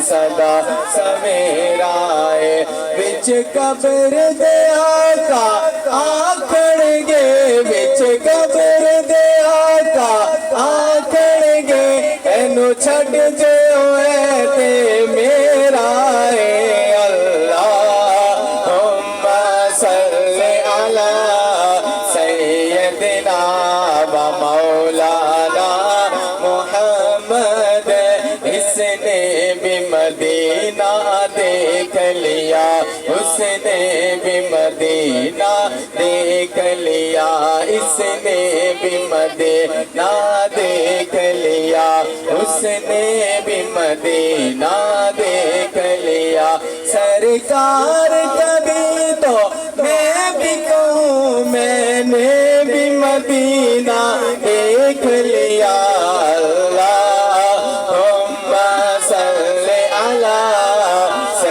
सदा सवेरा है बिच कब्र दे आका आखणगे बिच कब्र दे आका आखणगे एनू छड़ जो है ते मेरा है अल्लाहुम्मा सल्ली अला सय्यदिना व मौलाना मुहम्मद इसने भी मदीना देख लिया उसने भी मदीना देख लिया इसने भी मदीना देख लिया उसने भी मदीना देख लिया सरकार कभी तो मैं भी कहूँ मैंने भी मदीना देख लिया